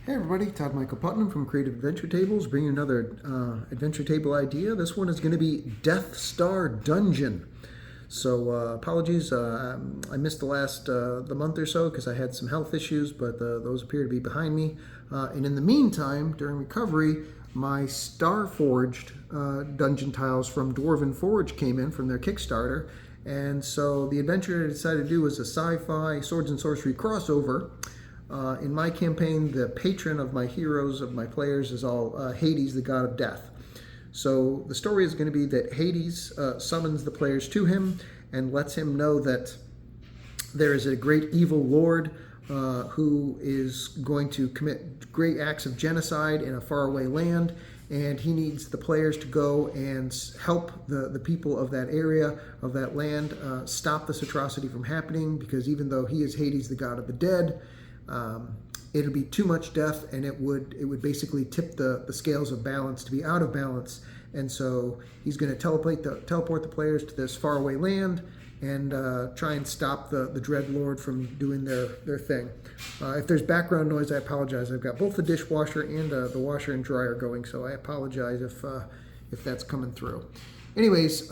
Hey everybody, Todd Michael Putnam from Creative Adventure Tables, bringing you another adventure table idea. This one is going to be Death Star Dungeon. So apologies, I missed the month or so because I had some health issues, but those appear to be behind me. And in the meantime, during recovery, my Star Forged dungeon tiles from Dwarven Forge came in from their Kickstarter. And so the adventure I decided to do was a sci-fi swords and sorcery crossover. In my campaign, the patron of my heroes, of my players, is all Hades, the god of death. So the story is going to be that Hades summons the players to him and lets him know that there is a great evil lord who is going to commit great acts of genocide in a faraway land, and he needs the players to go and help the people of that area, of that land, stop this atrocity from happening, because even though he is Hades, the god of the dead, it'll be too much death, and it would basically tip the scales of balance to be out of balance. And so he's going to teleport the players to this faraway land and try and stop the Dread Lord from doing their thing. If there's background noise, I apologize. I've got both the dishwasher and the washer and dryer going, so I apologize if that's coming through. Anyways,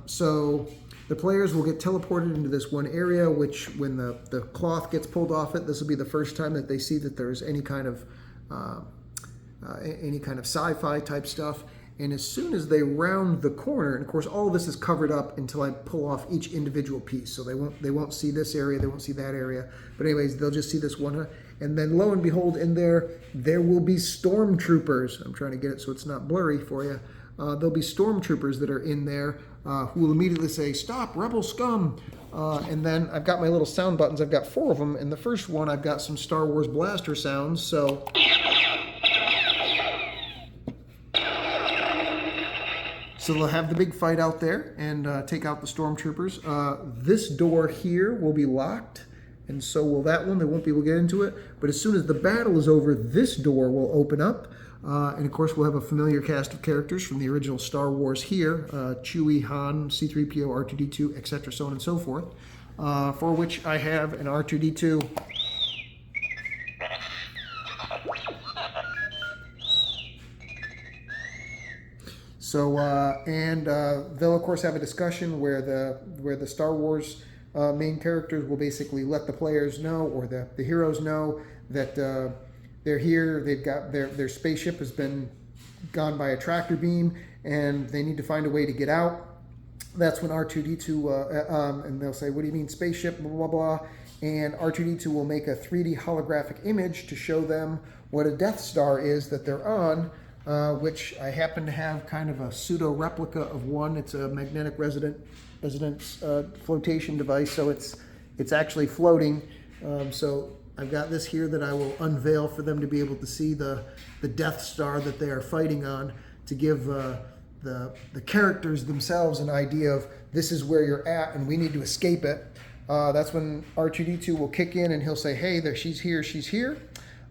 so the players will get teleported into this one area, which when the cloth gets pulled off it, this will be the first time that they see that there's any kind of sci-fi type stuff. And as soon as they round the corner, and of course all of this is covered up until I pull off each individual piece, so they won't see this area, they won't see that area. But anyways, they'll just see this one, and then lo and behold, in there will be stormtroopers. I'm trying to get it so it's not blurry for you. There'll be stormtroopers that are in there who will immediately say, "Stop, rebel scum!" And then I've got my little sound buttons. I've got 4 of them. In the first one, I've got some Star Wars blaster sounds. So they'll have the big fight out there and take out the stormtroopers. This door here will be locked, and so will that one. They won't be able to get into it. But as soon as the battle is over, this door will open up. And of course, we'll have a familiar cast of characters from the original Star Wars here, Chewie, Han, C-3PO, R2-D2, etc., so on and so forth, for which I have an R2-D2. So, they'll of course have a discussion where the Star Wars main characters will basically let the players know, or the heroes know, that they're here. They've got their spaceship has been gone by a tractor beam, and they need to find a way to get out. That's when R2-D2 and they'll say, "What do you mean spaceship?" Blah blah blah. And R2-D2 will make a 3D holographic image to show them what a Death Star is that they're on. Which I happen to have kind of a pseudo replica of one. It's a magnetic resonance flotation device, so it's actually floating. So I've got this here that I will unveil for them to be able to see the Death Star that they are fighting on, to give the characters themselves an idea of this is where you're at and we need to escape it. That's when R2-D2 will kick in and he'll say, "Hey, there, she's here."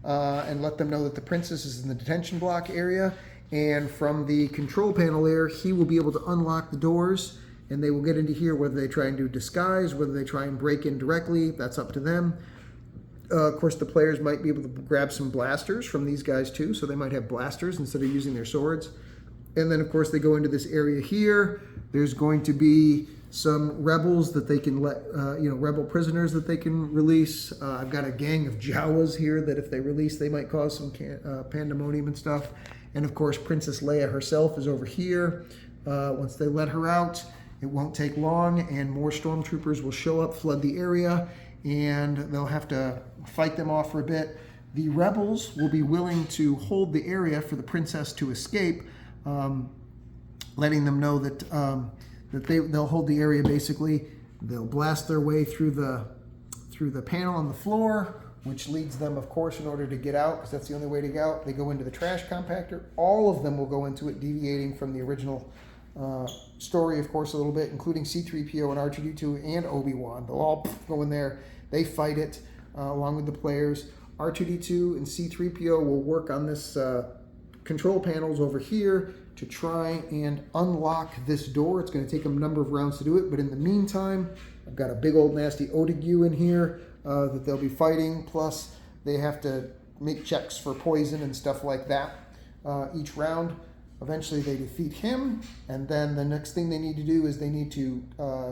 And let them know that the princess is in the detention block area. And from the control panel there, he will be able to unlock the doors, and they will get into here, whether they try and do disguise, whether they try and break in directly, that's up to them. Of course, the players might be able to grab some blasters from these guys too, so they might have blasters instead of using their swords. And then, of course, they go into this area here. There's going to be some rebels that they can let, rebel prisoners that they can release. I've got a gang of Jawas here that if they release, they might cause some pandemonium and stuff. And of course, Princess Leia herself is over here. Once they let her out, it won't take long, and more stormtroopers will show up, flood the area, and they'll have to fight them off for a bit. The rebels will be willing to hold the area for the princess to escape, letting them know that they'll hold the area. Basically, they'll blast their way through the panel on the floor, which leads them, of course, in order to get out, because that's the only way to get out. They go into the trash compactor. All of them will go into it, deviating from the original story, of course, a little bit, including C-3PO and R2-D2 and Obi-Wan. They'll all go in there. They fight it along with the players. R2-D2 and C-3PO will work on this control panels over here to try and unlock this door. It's going to take them a number of rounds to do it, but in the meantime, I've got a big old nasty Otigu in here that they'll be fighting, plus they have to make checks for poison and stuff like that each round. Eventually they defeat him, and then the next thing they need to do is they need to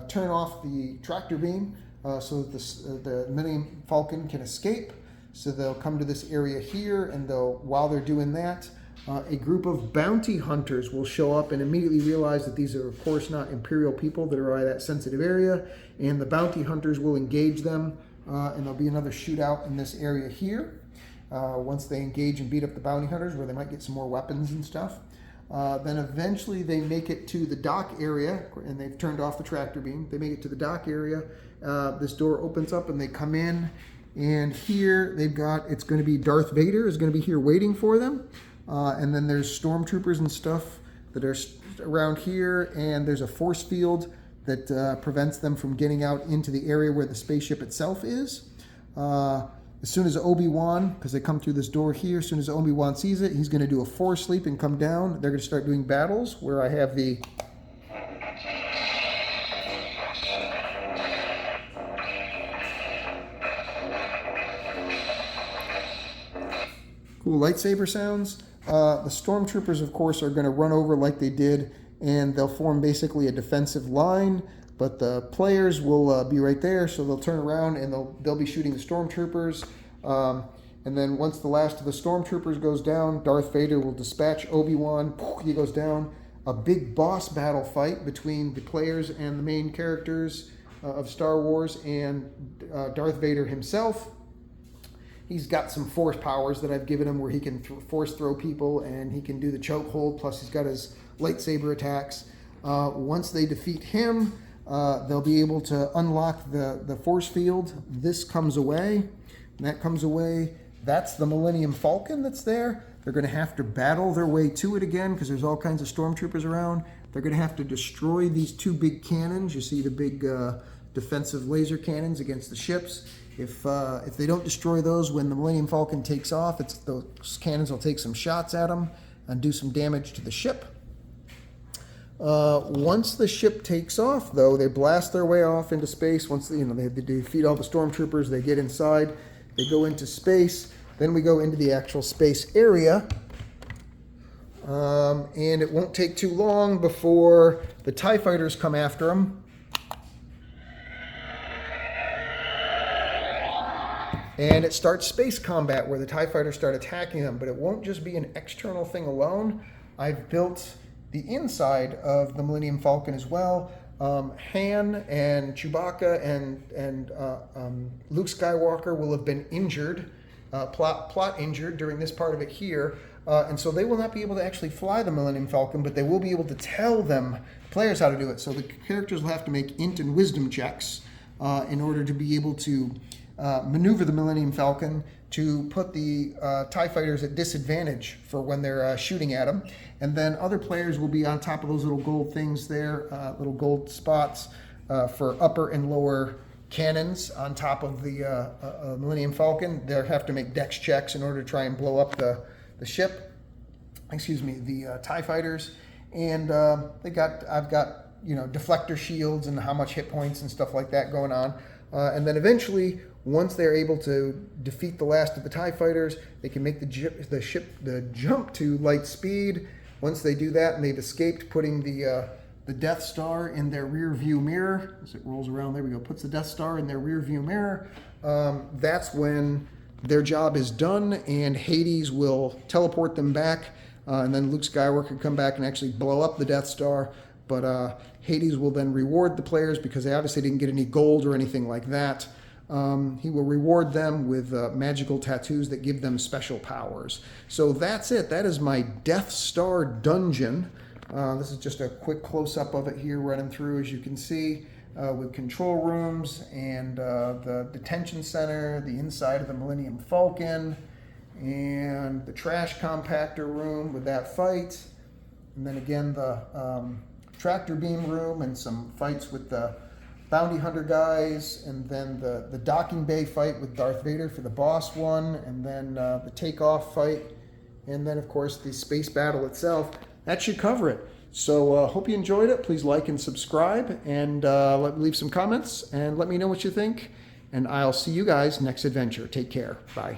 turn off the tractor beam so that the Millennium Falcon can escape. So they'll come to this area here, and while they're doing that, a group of bounty hunters will show up and immediately realize that these are, of course, not Imperial people that are in that sensitive area, and the bounty hunters will engage them, and there'll be another shootout in this area here. Once they engage and beat up the bounty hunters, where they might get some more weapons and stuff. Then eventually they make it to the dock area, and they've turned off the tractor beam. They make it to the dock area. This door opens up and they come in, and here they've got, it's going to be Darth Vader is going to be here waiting for them. And then there's stormtroopers and stuff that are around here, and there's a force field that prevents them from getting out into the area where the spaceship itself is. As soon as Obi-Wan, because they come through this door here, as soon as Obi-Wan sees it, he's going to do a force leap and come down. They're going to start doing battles where I have the cool lightsaber sounds. The stormtroopers, of course, are going to run over like they did, and they'll form basically a defensive line. But the players will be right there, so they'll turn around and they'll be shooting the stormtroopers. And then once the last of the stormtroopers goes down, Darth Vader will dispatch Obi-Wan. He goes down. A big boss battle fight between the players and the main characters of Star Wars and Darth Vader himself. He's got some force powers that I've given him where he can force throw people, and he can do the chokehold, plus he's got his lightsaber attacks. Once they defeat him, they'll be able to unlock the force field. This comes away, and that comes away. That's the Millennium Falcon that's there. They're going to have to battle their way to it again because there's all kinds of stormtroopers around. They're going to have to destroy these two big cannons. You see the big defensive laser cannons against the ships. If they don't destroy those when the Millennium Falcon takes off, those cannons will take some shots at them and do some damage to the ship. Once the ship takes off, though, they blast their way off into space. Once they defeat all the stormtroopers, they get inside, they go into space. Then we go into the actual space area, and it won't take too long before the TIE fighters come after them. And it starts space combat where the TIE fighters start attacking them, but it won't just be an external thing alone. I've built the inside of the Millennium Falcon as well. Han and Chewbacca and Luke Skywalker will have been injured, plot injured during this part of it here, and so they will not be able to actually fly the Millennium Falcon, but they will be able to tell them, players, how to do it. So the characters will have to make int and wisdom checks in order to be able to maneuver the Millennium Falcon to put the TIE fighters at disadvantage for when they're shooting at them. And then other players will be on top of those little gold things there, little gold spots for upper and lower cannons on top of the Millennium Falcon. They'll have to make dex checks in order to try and blow up the ship, the TIE fighters. And I've got deflector shields and how much hit points and stuff like that going on. And then eventually, once they're able to defeat the last of the TIE fighters, they can make the jump to light speed. Once they do that and they've escaped, putting the Death Star in their rear view mirror, as it rolls around, there we go, puts the Death Star in their rear view mirror, that's when their job is done, and Hades will teleport them back, and then Luke Skywalker can come back and actually blow up the Death Star. But Hades will then reward the players because they obviously didn't get any gold or anything like that. He will reward them with magical tattoos that give them special powers. So that's it. That is my Death Star dungeon. This is just a quick close-up of it here running through, as you can see, with control rooms and the detention center, the inside of the Millennium Falcon, and the trash compactor room with that fight. And then again, the tractor beam room and some fights with the bounty hunter guys, and then the docking bay fight with Darth Vader for the boss one, and then the takeoff fight, and then of course the space battle itself. That should cover it. So hope you enjoyed it. Please like and subscribe, and leave some comments and let me know what you think, and I'll see you guys next adventure. Take care. Bye.